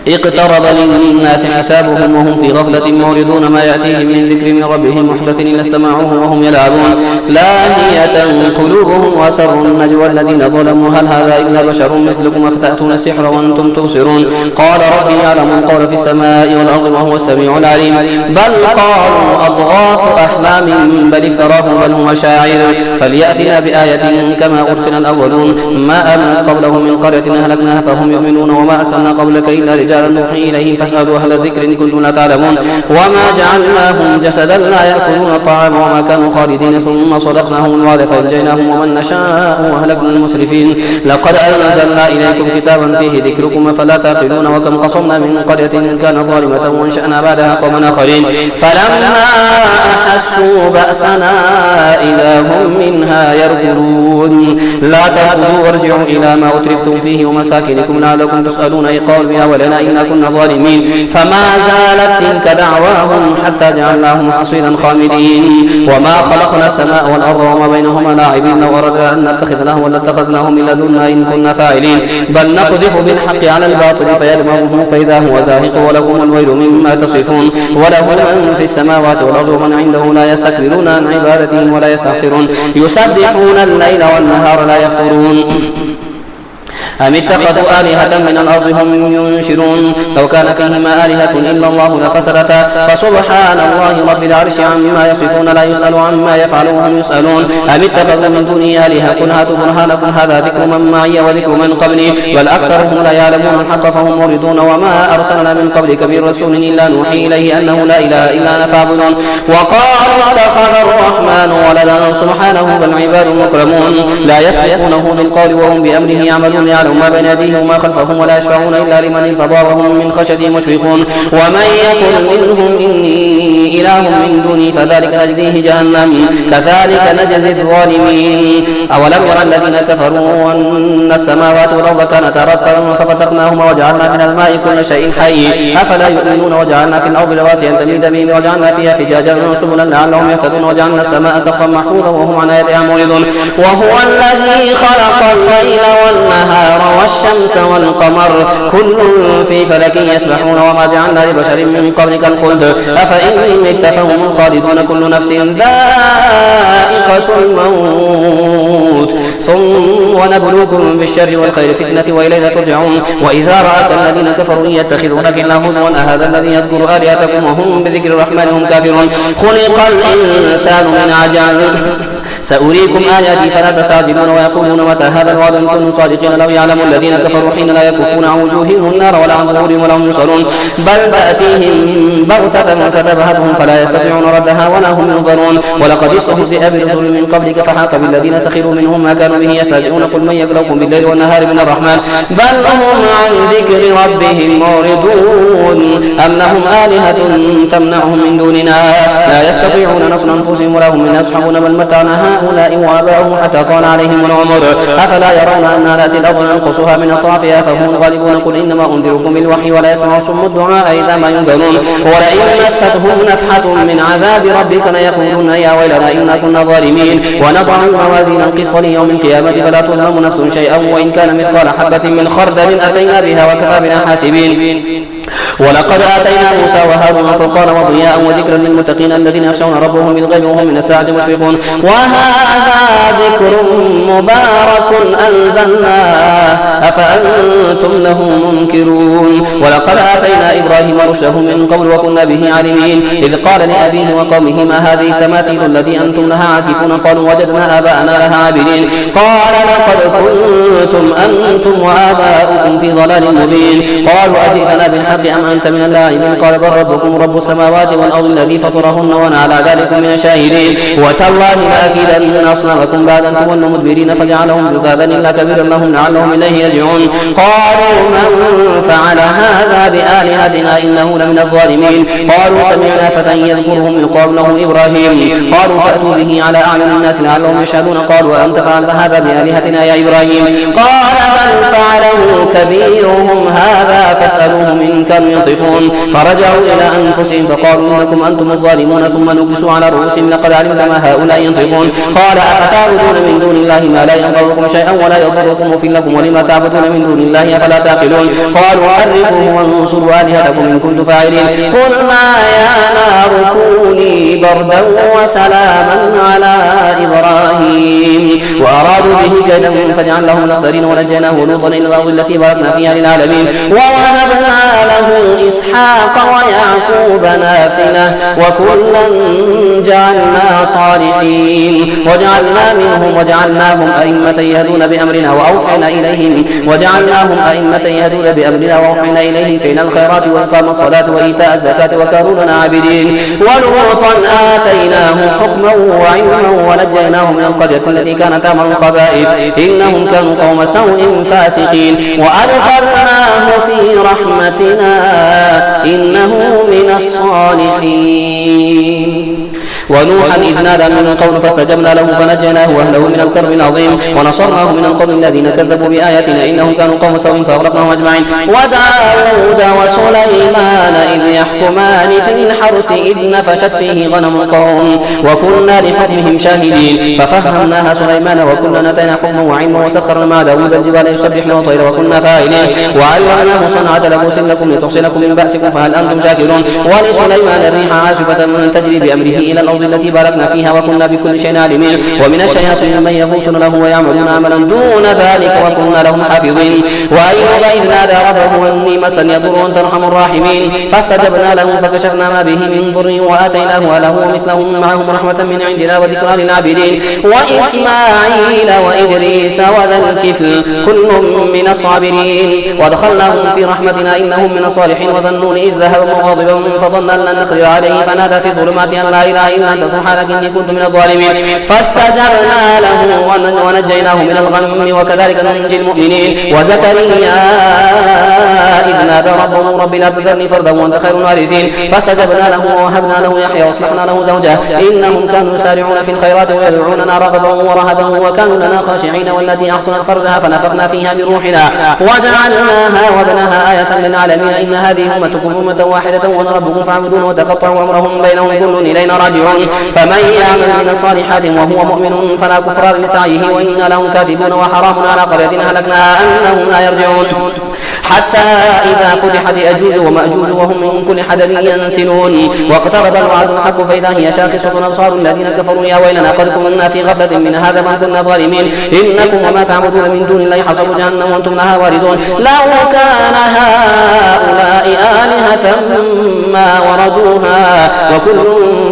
اقترب للناس حسابهم وهم في غفلة معرضون ما يأتيهم من ذكر من ربهم محدث إلا استمعوه وهم يلعبون لاهية قلوبهم وأسروا النجوى الذين ظلموا هل هذا إلا بشر مثلكم أفتأتون السحر وأنتم تبصرون قال ربي يعلم القول في السماء والأرض وهو السميع العليم بل قالوا أضغاث أحلام بل افتراه بل هو شاعر فليأتنا بآية كما أرسل الأولون ما آمنت قبلهم من قرية أهلكناها فهم يؤمنون وما أرسلنا قبلك إلا رجالا نوحي إليهم فاسألوا أهل الذكر إن كنتم لا تعلمون وما جعلناهم جسدا لا يأكلون الطعام وما كانوا خالدين ثم صدقناهم الوعد فأنجيناهم ومن نشاء وأهلكنا المسرفين لقد أنزلنا إليكم كتابا فيه ذكركم أفلا تعقلون وكم قصمنا من قرية كانت ظالمة وانشأنا بعدها قوما آخرين فلما أحسوا بأسنا إذا هم منها يركضون لا تأخذوا وارجعوا إلى ما أترفتم فيه ومساكنكم لعلكم تسألون قالوا يا ولنا إنا كنا ظالمين فما زالت تلك دعواهم حتى جعلناهم حصيدا خامدين وما خلقنا السماء والأرض وما بينهما لاعبين لو أردنا أن نتخذ لهوا لاتخذناه من لدنا إن كنا فاعلين بل نقذف بالحق على الباطل فيدمغه فإذا هو زاهق ولكم الويل مما تصفون وله من في السماوات والأرض ومن عنده لا يستكبرون عن عبادته ولا يستحسرون يسبحون الليل والنهار لا يفترون أم اتخذوا آلهة من الأرض هم ينشرون لو كان فيهما آلهة إلا الله لفسدتا فسبحان الله رب العرش عما يصفون لا يسأل عما يفعل وهم يسألون أم اتخذوا من دونه آلهة قل هاتوا برهانكم هذا ذكر من معي وذكر من قبلي بل أكثرهم لا يعلمون الحق فهم معرضون وما أرسلنا من قبلك من رسول إلا نوحي إليه أنه لا إله إلا أنا فاعبدون وقالوا اتخذ الرحمن ولدا سبحانه بل عباد مكرمون لا يسبقونه بالقول وهم بأمره يعملون يعلم ما بين يديه وما خلفهم ولا يشفعون إلا لمن ارتضى وهم من خشيته مشفقون ومن يقل منهم إني إله من دوني فذلك نجزيه جهنم كذلك نجزي الظالمين أولم يرى الذين كفروا أن السماوات والأرض كانتا رتقا ففتقناهما وجعلنا من الماء كل شيء حي أفلا يؤمنون وجعلنا في الأرض رواسي أن تميد بهم وجعلنا فيها فجاجا سبلا لعلهم يهتدون وجعلنا السماء سقفا محفوظا وهم عن آياتها معرضون وهو الذي خلق الليل والنهار والشمس والقمر كل في فلك يسبحون وما جعلنا لبشر من قبلك الخلد أفإن مت فهم الخالدون كل نفس ذائقة الموت ثم ونبلوكم بالشر والخير فتنة وإلينا ترجعون وإذا رأك الذين كفروا يتخذونك إلا هزوا أهذا الذي يذكر آلهتكم وهم بذكر الرحمن هم كافرون خلق الإنسان من عجل سأريكم آياتي فلا تستعجلون ويقولون متى هذا الوعد إن كنتم صادقين لو يعلم الذين كفروا حين لا يكفون عن وجوههم النار ولا عن ظهورهم ولا هم ينصرون بل تأتيهم بغتة فتبهتهم فلا يستطيعون ردها ولا هم ينظرون ولقد استهزئ برسل من قبلك فحاق بالذين سخروا منهم ما كانوا به يستهزئون قل من يكلؤكم بالليل والنهار من الرحمن بل هم عن ذكر ربهم معرضون أم لهم آلهة تمنعهم من دوننا لا يستطيعون نصر أنفسهم ولا هم منا يصحبون بل متعنا هؤلاء وآباؤهم حتى طال عليهم العمر أفلا يرون أننا نأتي الأرض ننقصها من أطرافها فهم الغالبون قل إنما أنذركم بالوحي ولا يسمع صم الدعاء إذا ما ينذرون ولئن مستهم نفحة من عذاب ربك ليقولون يا ويلنا إنا كنا ظالمين ونضع الموازين القسط ليوم القيامة فلا تظلم نفس شيئا وإن كان مثقال حبة من خردل أتينا بها وكفى بنا حاسبين ولقد آتينا موسى وهارون فرقانا وضياء وذكرا للمتقين الذين يخشون ربهم بالغيب وهم من الساعة مشفقون وهذا ذكر مبارك أنزلناه أفأنتم له منكرون ولقد آتينا إبراهيم رشده من قبل وكنا به عالمين إذ قال لأبيه وقومه ما هذه التماثيل التي أنتم لها عاكفون قالوا وجدنا آباءنا لها عابدين قال لقد كنتم أنتم وآباؤكم في ضلال مبين قالوا أجئتنا بالحق أم أنت من اللاعبين قال بل ربكم رب السماوات والأرض الذي فطرهن وأنا على ذلك من الشاهدين وتالله لأكيدن أصنامكم بعد أن تولوا مدبرين فجعلهم جذاذا إلا كبيرا لهم لعلهم إليه يرجعون قالوا من فعل هذا بآلهتنا إنه لمن الظالمين قالوا سمعنا فتى يذكرهم يقال له إبراهيم قالوا فأتوا به على أعين الناس لعلهم يشهدون قالوا أنت فعلت هذا بآلهتنا يا إبراهيم قال بل فعله كبيرهم هذا فاسألوه من بهم كانوا ينطقون فرجعوا إلى أنفسهم فقالوا إنكم أنتم الظالمون ثم نكسوا على رؤوسهم لقد علمت ما هؤلاء ينطقون قال أفتعبدون من دون الله ما لا ينفعكم شيئا ولا يضركم أفل لكم ولما تعبدون من دون الله أفلا تعقلون قالوا حرقوه وانصروا آلهتكم إن كنتم فاعلين قلنا يا نار كوني بردا وسلاما على إبراهيم وأرادوا به كيدا فجعلناهم الأخسرين ونجيناه لوطا إلى الأرض التي باركنا فيها للعالمين ووهبنا له إسحاق ويعقوب نافلة وكلا جعلنا صالحين وجعلناهم أئمة يهدون بأمرنا وأوحينا إليهم فعل الخيرات وإقام الصلاة وإيتاء الزكاة وكانوا لنا عابدين ولوطا آتيناه حكما وعلما ونجيناه من القرية التي كانت تعمل الخبائث إنهم كانوا قوم سوء فاسقين وأدخلناه في رحمتنا إنه من الصالحين ونوحا إذ نادى من قوم فاستجبنا له فنجيناه وأهله من الكرب العظيم ونصرناه من القوم الذين كذبوا بآياتنا إنهم كانوا قوم سوء فأغرقناهم أجمعين وداود وسليمان إذ يحكمان في الحرث إذ نفشت فيه غنم القوم وكنا لحكمهم شاهدين ففهمناها سليمان وكلنا آتينا حكما وعلما وسخرنا مع داود الجبال يسبحن والطير وكنا فاعلين وعلمناه صنعة لبوس لكم لتحصنكم من بأسكم فهل أنتم شاكرون ولسليمان الريح عاصفة تجري بأمره إلى الأرض التي باركنا فيها وكنا بكل شيء عالمين ومن الشياطين من يغوصون له ويعملون عملا دون ذلك وكنا لهم حافظين وأيوب إذ نادى ربه أني مسني الضر وأنت أرحم الراحمين فاستجبنا له فكشفنا ما به من ضر وآتيناه أهله ومثلهم معهم رحمة من عندنا وذكرى للعابدين وإسماعيل وإدريس وذا الكفل كل من الصابرين وادخلناهم في رحمتنا إنهم من الصالحين وذا النون إذ ذهب مغاضبا فظن أن لن نقدر عليه فنادى في الظلمات أن لا إله إلا أنت سبحانك إني كنت من الظالمين فاستجبنا له ونجيناه من الغم وكذلك ننجي المؤمنين وزكريا إذ نادى ربه رب لا تذرني فردا وأنت خير الوارثين فاستجبنا له ووهبنا له يحيى وأصلحنا له زوجه إنهم كانوا يسارعون في الخيرات ويدعوننا رغبا ورهبا وكانوا لنا خاشعين والتي أحصنت فرجها فنفخنا فيها بروحنا وجعلناها وابنها آية للعالمين إن هذه أمتكم أمة واحدة وأنا ربكم فاعبدون وتقطعوا أمرهم بينهم كل إلينا راجعون فمن يعمل من الصالحات وهو مؤمن فلا كفران لسعيه وإنا لهم كاتبون وحرام على قرية هلكناها أنهم لا يرجعون حتى إذا فتحت يأجوج ومأجوج وهم من كل حدب ينسلون واقترب الوعد الحق فإذا هي شاخصة أبصار الذين كفروا يا ويلنا قد كنا في غفلة من هذا ما كنا ظالمين إنكم وما تعبدون من دون الله حصب جهنم وأنتم لها واردون لو كان هؤلاء آلهة ما وردوها وكل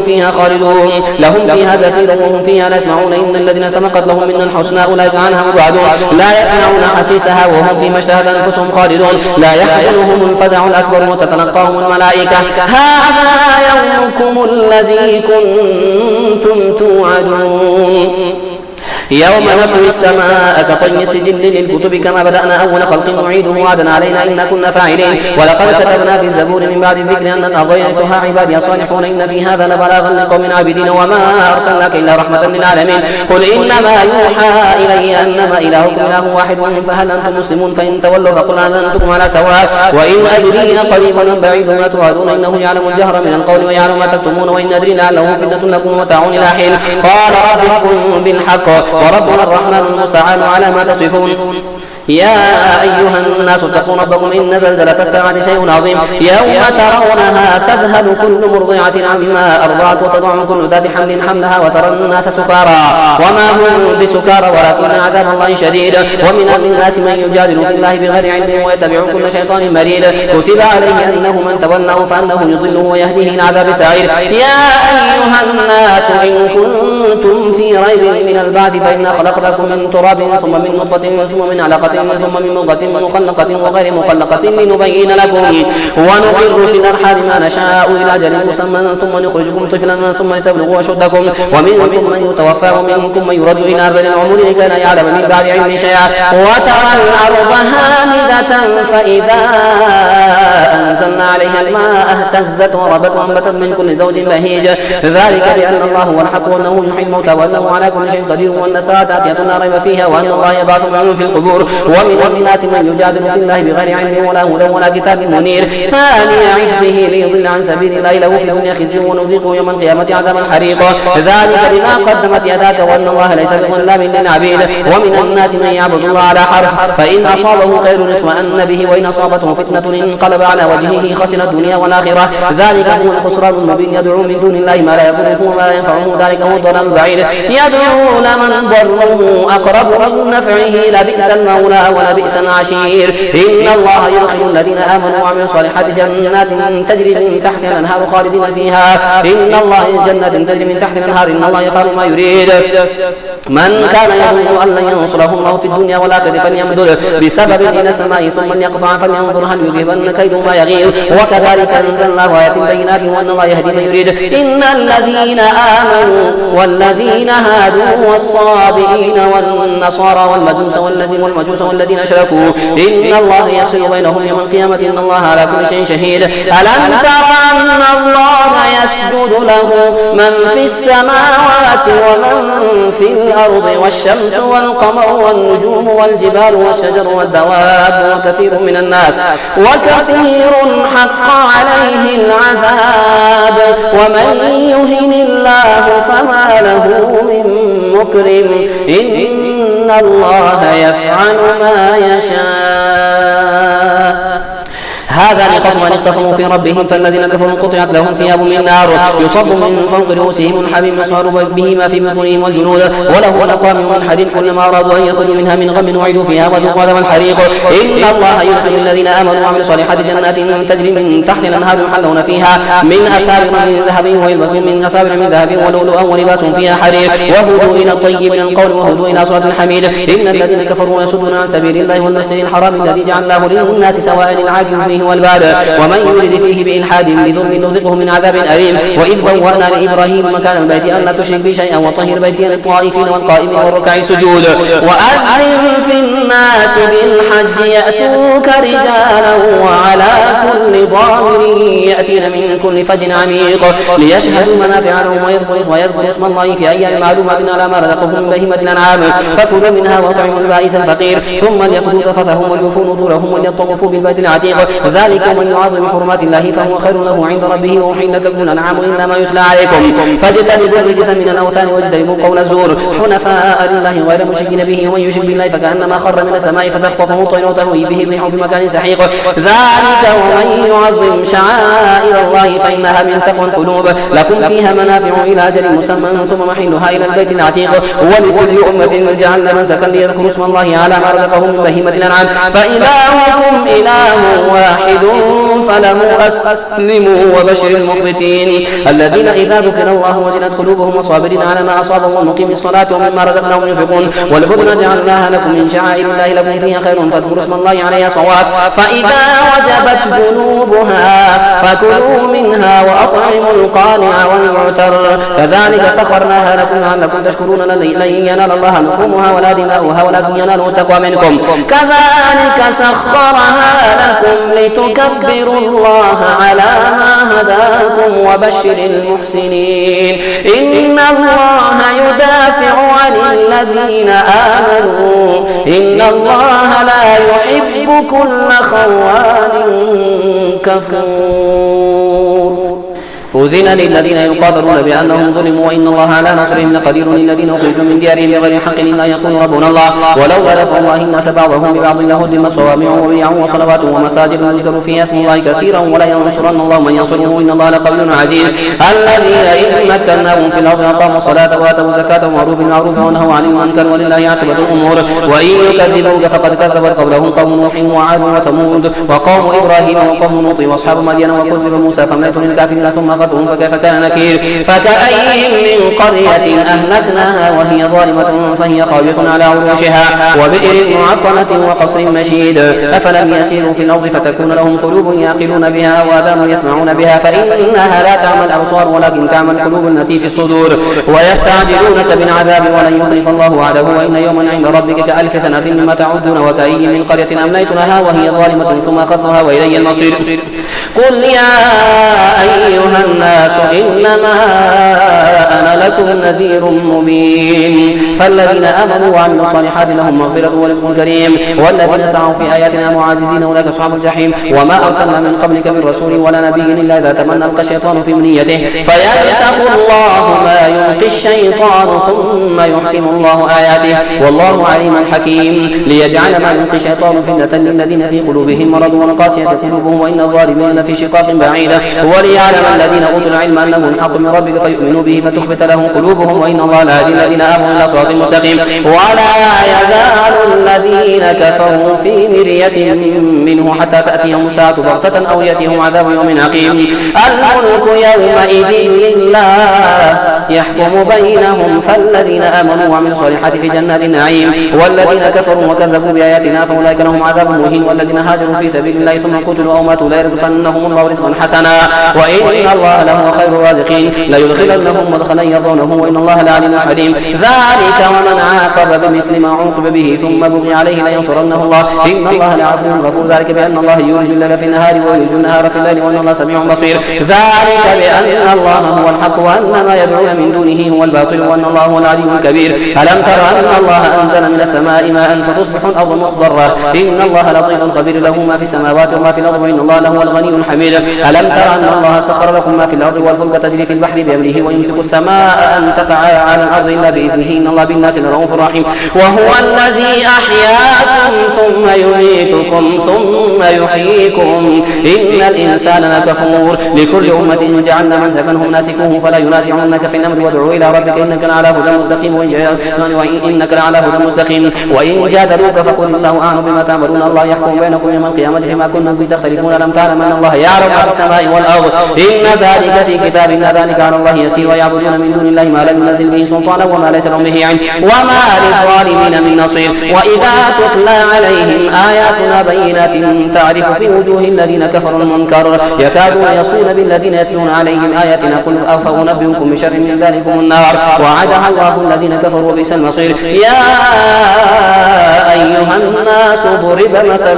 فيها خالدون لهم فيها زفير وهم فيها لا يسمعون إن الذين سبقت لهم منا الحسنى أولئك عنها مبعدون لا يسمعون حسيسها وهم فيما اشتهت أنفسهم خالدون لا يحزنهم الفزع الأكبر وتتلقاهم الملائكة هذا يومكم الذي كنتم توعدون يوم نطوي السماء كطي السجل للكتب كما بدأنا أول خلق نعيده وعدا علينا إنا كنا فاعلين ولقد كتبنا في الزبور من بعد الذكر أن الأرض يرثها عبادي الصالحون إن في هذا لبلاغا لقوم عابدين وما أرسلناك إلا رحمة للعالمين قل إنما يوحى إلي أنما إلهكم إله واحد فهل أنتم مسلمون فإن تولوا فقل أذنتكم على سواء وإن أدري قريب أم بعيد ما توعدون إنه يعلم الجهر من القول ويعلم ما تكتمون وإن أدري لعله فتنة لكم ومتاع إلى حين قال ربكم بالحق وربنا الرحمن المستعان على ما تصفون يا أيها الناس اتقوا ربكم إن زلزلة الساعة شيء عظيم يوم ترونها تذهل كل مرضعة عما أرضعت وتضع كل ذات حمل حملها وترى الناس سكارى وما هم بسكارى ولكن عذاب الله شديد ومن الناس من يجادل في الله بغير علم ويتبع كل شيطان مريد كتب عليه أنه من تولاه فأنه يضله ويهديه إلى عذاب سعير يا أيها الناس إن كنتم في ريب من البعث فإنا خلقناكم من تراب ثم من نطفة ثم من علقة ثم من مضغة مخلقة وغير مخلقة لنبين لكم ونقر في الأرحام ما نشاء إلى أجل مسمى ثم نخرجكم طفلا ثم لتبلغوا أشدكم ومنكم من يتوفى ومنكم من يرد إلى أرذل العمر لكي لا يعلم من بعد علم شيئا وترى الأرض هامدة فإذا أنزلنا عليها الماء اهتزت وربت وأنبتت من كل زوج بهيج ذلك بأن الله هو الحق وأنه يحيي الموتى وأنه على كل شيء قدير وأن الساعة آتية لا ريب فيها وأن الله يبعث من في القبور ومن الناس من يجادل في الله بغير علم ولا هدى ولا كتاب منير ثاني عطفه ليضل عن سبيل الله له في الدنيا خزي ونذيقه يوم القيامة عذاب الحريق ذلك بما قدمت يداك وأن الله ليس بظلام للعبيد ومن الناس من يعبد الله على حرف فإن أصابه خير اطمأن به وإن أصابته فتنة انقلب على وجهه خسر الدنيا والآخرة ذلك هو الخسران المبين يدعو من دون الله ما لا يضره وما لا ينفعه ذلك هو الضلال البعيد يدعو لمن ضره أقرب من نفعه لبئس المولى ولبئس العشير إن الله يدخل الذين آمنوا وعملوا الصالحات جنات تجري من تحتها الأنهار خالدين فيها إن الله جنات تجري من تحت الأنهار إن الله يفعل ما يريد من كان يظن أن لن ينصره الله في الدنيا والآخرة فليمدد بسبب إلى السماء ثم ليقطع فلينظر هل يذهبن كيد ما يغيظ وكذلك أنزلناه آيات بينات وأن الله يهدي من يريد إن الذين آمنوا والذين هادوا والصابئين والنصارى والمجوس والذين أشركوا إن الله يفصل بينهم يوم القيامة إن الله على كل شيء شهيد ألم تر أن الله يسجد له من في السماوات ومن في الأرض والشمس والقمر والنجوم والجبال والشجر والدواب وكثير من الناس وكثير حق عليه العذاب ومن يهن الله فما له من مكرم إن الله يفعل ما يشاء هذا لخصم اختصموا في ربهم فالذين كفروا قطعت لهم ثياب من نار يصب من فوق رؤوسهم الحميم يصهر به ما في بطونهم والجلود وله أقوام من حديد كلما أرادوا أن يخرجوا منها من غم أعيدوا فيها وذوقوا عذاب الحريق إن الله يدخل الذين آمنوا وعملوا الصالحات جنات تجري من تحت الأنهار يحلون فيها من أساور من ذهب ويلبسون من أساور من ذهب ولؤلؤا ولباسهم فيها حرير وهدوا إلى الطيب من القول وهدوا إلى صراط الحميد إن الذين كفروا يصدون عن سبيل الله والمسجد الحرام الذي جعلناه للناس سواء العاكف فيه والباد ومن يرد فيه بإلحاد بظلم نذقه من عذاب أليم وإذ بوأنا لإبراهيم مكان البيت أن لا تشرك بي شيئا وطهر بيتي للطائفين والقائمين والركع السجود وأذن في الناس بالحج يأتوك رجالا وعلى كل ضامر يأتين من كل فج عميق ليشهدوا منافع لهم ويذكروا اسم الله في أيام معلومات على ما رزقهم من بهيمة الأنعام فكلوا منها وأطعموا البائس الفقير ثم ليقضوا تفثهم وليوفوا نذورهم وليطوفوا بالبيت العتيق ذلك من يعظم حرمات الله فهو خير له عند ربه وأحلت لكم الأنعام إلا ما يتلى عليكم فاجتنبوا الرجس من الأوثان واجتنبوا قول الزور حنفاء لله غير مشركين به ومن يشرك بالله فكأنما خر من السماء فتخطفه الطير وتهوي به الريح في مكان سحيق ذلك ومن يعظم شعائر الله فإنها من تقوى القلوب لكم فيها منافع إلى أجل مسمى ثم محلها إلى البيت العتيق ولكل أمة جعلنا منسكا ليذكروا اسم الله على ما رزقهم من بهيمة الأنعام فإلهكم إله واحد فله أسلموا وبشر المخبتين الذين إذا ذكر الله وجلت قلوبهم وصابرين على ما أصابهم ومقيم الصلاة ومما رزقناهم ينفقون والبدن جعلناها لكم من شعائر الله لكم فيها خير فاذكروا اسم الله عليها صواف فإذا وجبت جنوبها فكلوا منها وأطعموا القانع والمعتر كذلك سخرناها لكم لعلكم تشكرون لن ينال الله لحومها ولا دماؤها ولكن يناله التقوى منكم كذلك سخرها لكم لتكبروا الله على ما هداكم وبشر المحسنين إن الله يدافع عن الذين آمنوا إن الله لا يحب كل خوان كفور أذن للذين يقاتلون بأنهم ظلموا وإن الله على نصرهم لقدير للذين أخرجوا من ديارهم بغير حق إلا يقول ربنا الله ولولا دفع الله الناس بعضهم ببعض لهدمت صوامع وبيع وصلوات ومساجد يذكر فيها اسم الله كثيرا ولا ينصرن الله من ينصره إن الله لقوي عزيز الذين إن مكناهم في الأرض أقاموا الصلاة وآتوا الزكاة وأمروا بالمعروف ونهوا عن المنكر ولله عاقبة الأمور وإن يكذبوك فقد كذبت قبلهم قوم نوح وعاد وثمود وقوم إبراهيم وقوم لوط وأصحاب مدين وكذب موسى فأمليت للكافرين ثم أخذتهم فأخذتهم فكيف كان نكير. فكأي من قرية أهلكناها وهي ظالمة فهي خاوية على عروشها وبئر معطلة وقصر مشيد. أفلم يسيروا في الأرض فتكون لهم قلوب يعقلون بها وآذان يسمعون بها فإنها لا تعمى الأبصار ولكن تعمى القلوب التي في الصدور. ويستعجلونك بالعذاب ولن يخلف الله وعده وإن يوما عند ربك كألف سنة مما تعدون. وكأي من قرية أمليت لها وهي ظالمة ثم أخذتها وإلي المصير. قل يا أيها الناس إنما أنا لكم نذير مبين. فالذين آمنوا وعملوا الصالحات لهم مغفرة ورزق كريم والذين سعوا في آياتنا معاجزين أولئك أصحاب الجحيم. وما أرسلنا من قبلك من رسول ولا نبي إلا إذا تمنى ألقى الشيطان في أمنيته فينسخ الله ما يلقي الشيطان ثم يحكم الله آياته والله عليم حكيم. ليجعل ما يلقي الشيطان فتنة للذين في قلوبهم مرض وقاسية قلوبهم وإن الظالمين لفي شقاق بعيد. وليعلم الذين أوتوا العلم أنه الحق من ربك فيؤمنوا به فتخبت لهم قلوبهم وإن الله لهادي الذين آمنوا إلى صراط مستقيم. ولا يزال الذين كفروا في مرية منه حتى تأتيهم الساعة بغتة أو يأتيهم عذاب يوم عقيم. الملك يومئذ لله يحكم بينهم فالذين آمنوا وعملوا الصالحات في جنات النعيم والذين كفروا وكذبوا بآياتنا فأولئك لهم عذاب مهين. والذين هاجروا في سبيل الله ثم قتلوا أو ماتوا لا يرزقنهم الله رزقا حسنا وإن الله لهو خير الرازقين. ليدخلنهم مدخلا يرضونه وإن الله لعليم حليم. ذلك ومن عاقب بمثل ما عوقب به ثم بغي عليه لينصرنه الله إن الله لعفو غفور. ذلك بأن الله يولج الليل في النهار ويولج النهار في الليل وأن الله سميع بصير. ذلك بأن الله هو الحق وأن ما يدعون من دونه هو الباطل وأن الله هو العلي الكبير. ألم تر أن الله أنزل من السماء ماء فتصبح الأرض مخضرة إن الله لطيف خبير له ما في السماوات وما في الأرض وإن الله لهو الغني الحميد. ألم تر أن الله سخر لكم ما في الأرض والفلك تجري في البحر بأمره ويمسك السماء أن تقع على الأرض إلا بإذنه إن الله بالناس لرؤوف رحيم. وهو الذي أحياكم ثم يميتكم ثم يحييكم إن الإنسان لكفور. لكل أمة جعلنا منسكنهم ناسكوه فلا ينازعنك في الأمر وادعوا إلى ربك إنك لعلى هدى مستقيم وإن جادلوك فقل الله أعلم بما تعملون الله يحكم بينكم يوم القيامة فيما كنتم فيه تختلفون. ألم تعلم أن الله يعلم ما في السماء والأرض إن ذلك في كتاب إن ذلك على الله يسير. ويعبدون من دون الله ما لم ينزل به سلطانا وما ليس لهم به علم وما للظالمين من نصير. وإذا تتلى عليهم آياتنا بينات تعرف في وجوه الذين كفروا المنكر يكادون يصلون بالذين يتلون عليهم آياتنا قل أفأنبئكم بشر من ذلكم النار وعدها الله الذين كفروا وبئس المصير. يا أيها الناس ضرب مثل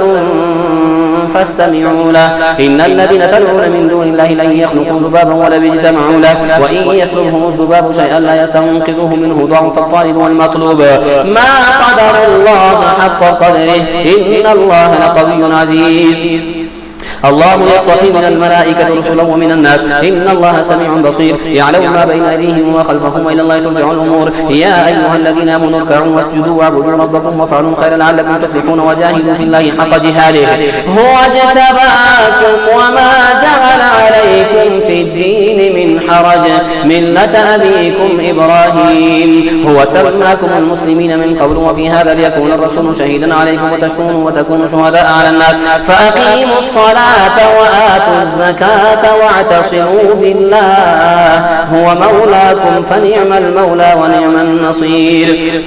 فاستمعوا له إن الذين تدعون من دون الله لن يخلقوا ذبابا ولو اجتمعوا له وإن يسلبهم الذباب شيئا لا يستنقذوه منه ضعف الطالب والمطلوب. ما قدر الله حق قدره إن الله لقوي عزيز. الله يصطفي من الملائكة رسلا ومن الناس إن الله سميع بصير. يعلم ما بين أيديهم وما خلفهم وإلى الله ترجع الأمور. يا أيها الذين آمنوا اركعوا واسجدوا واعبدوا ربكم وافعلوا الخير لعلكم تفلحون وجاهدوا في الله حق جهاده هو اجتباكم وما جعل عليكم في الدين من حرج ملة أبيكم إبراهيم هو سماكم المسلمين من قبل وفي هذا ليكون الرسول شهيدا عليكم وتكونوا شهداء على الناس فأقيموا الصلاة وآتوا الزكاة واعتصموا بالله هو مولاكم فنعم المولى ونعم النصير.